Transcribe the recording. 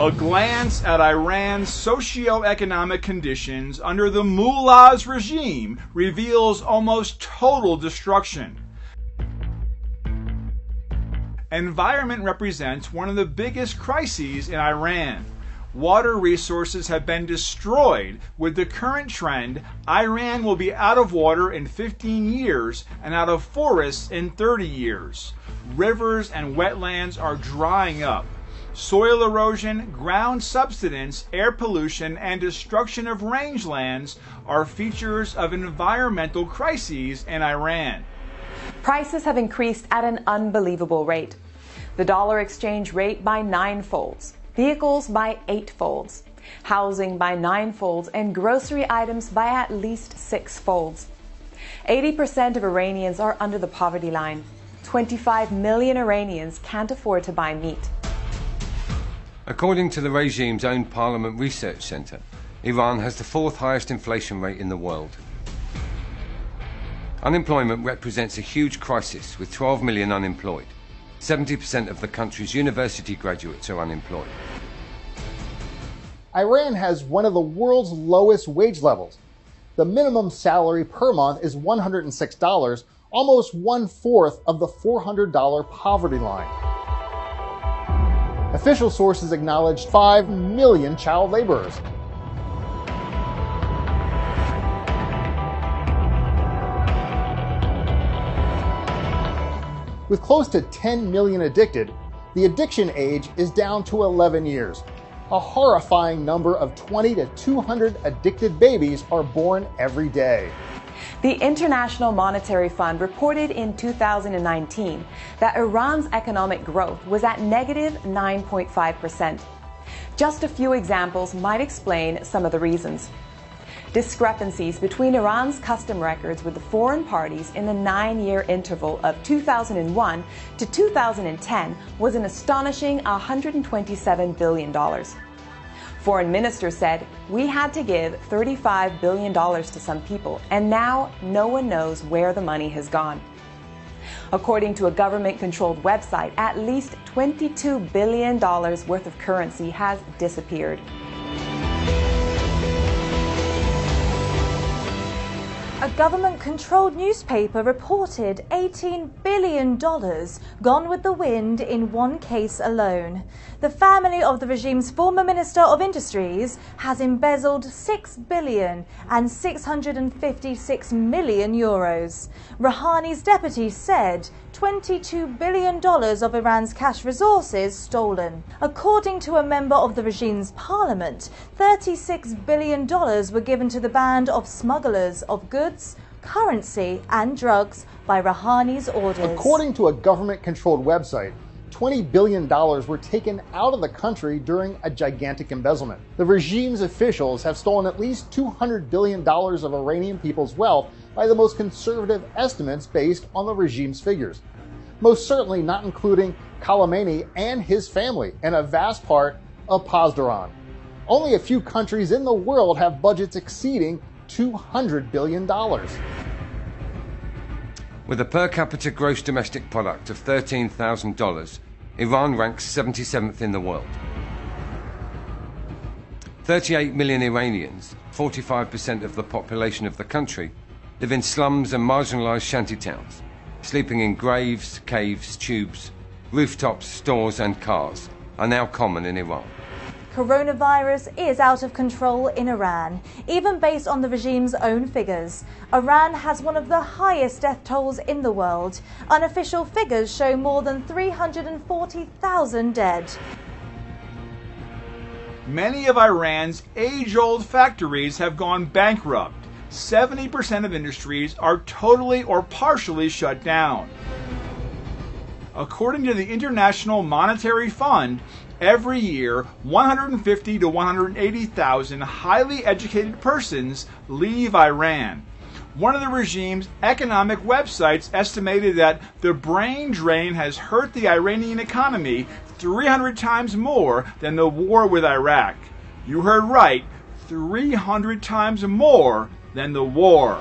A glance at Iran's socio-economic conditions under the mullah's regime reveals almost total destruction. Environment represents one of the biggest crises in Iran. Water resources have been destroyed. With the current trend, Iran will be out of water in 15 years and out of forests in 30 years. Rivers and wetlands are drying up. Soil erosion, ground subsidence, air pollution, and destruction of rangelands are features of environmental crises in Iran. Prices have increased at an unbelievable rate. The dollar exchange rate by 9-folds, vehicles by 8-folds, housing by 9-folds, and grocery items by at least 6-folds. 80% of Iranians are under the poverty line. 25 million Iranians can't afford to buy meat. According to the regime's own Parliament Research Centre, Iran has the 4th highest inflation rate in the world. Unemployment represents a huge crisis, with 12 million unemployed. 70% of the country's university graduates are unemployed. Iran has one of the world's lowest wage levels. The minimum salary per month is $106, almost 1/4 of the $400 poverty line. Official sources acknowledged 5 million child laborers. With close to 10 million addicted, the addiction age is down to 11 years. A horrifying number of 20 to 200 addicted babies are born every day. The International Monetary Fund reported in 2019 that Iran's economic growth was at negative 9.5%. Just a few examples might explain some of the reasons. Discrepancies between Iran's custom records with the foreign parties in the 9-year interval of 2001 to 2010 was an astonishing $127 billion. Foreign Minister said, "We had to give $35 billion to some people, and now no one knows where the money has gone." According to a government-controlled website, at least $22 billion worth of currency has disappeared. A government-controlled newspaper reported $18 billion gone with the wind in one case alone. The family of the regime's former Minister of Industries has embezzled €6 billion and 656 million euros. Rouhani's deputy said $22 billion of Iran's cash resources stolen. According to a member of the regime's parliament, $36 billion were given to the band of smugglers of goods, currency and drugs by Rouhani's orders. According to a government-controlled website, $20 billion were taken out of the country during a gigantic embezzlement. The regime's officials have stolen at least $200 billion of Iranian people's wealth by the most conservative estimates based on the regime's figures. Most certainly not including Khamenei and his family, and a vast part of Pasdaran. Only a few countries in the world have budgets exceeding $200 billion. With a per capita gross domestic product of $13,000, Iran ranks 77th in the world. 38 million Iranians, 45% of the population of the country, live in slums and marginalized shantytowns, sleeping in graves, caves, tubes, rooftops, stores and cars are now common in Iran. Coronavirus is out of control in Iran, even based on the regime's own figures. Iran has one of the highest death tolls in the world. Unofficial figures show more than 340,000 dead. Many of Iran's age-old factories have gone bankrupt. 70% of industries are totally or partially shut down. According to the International Monetary Fund, every year, 150 to 180,000 highly educated persons leave Iran. One of the regime's economic websites estimated that the brain drain has hurt the Iranian economy 300 times more than the war with Iraq. You heard right, 300 times more than the war.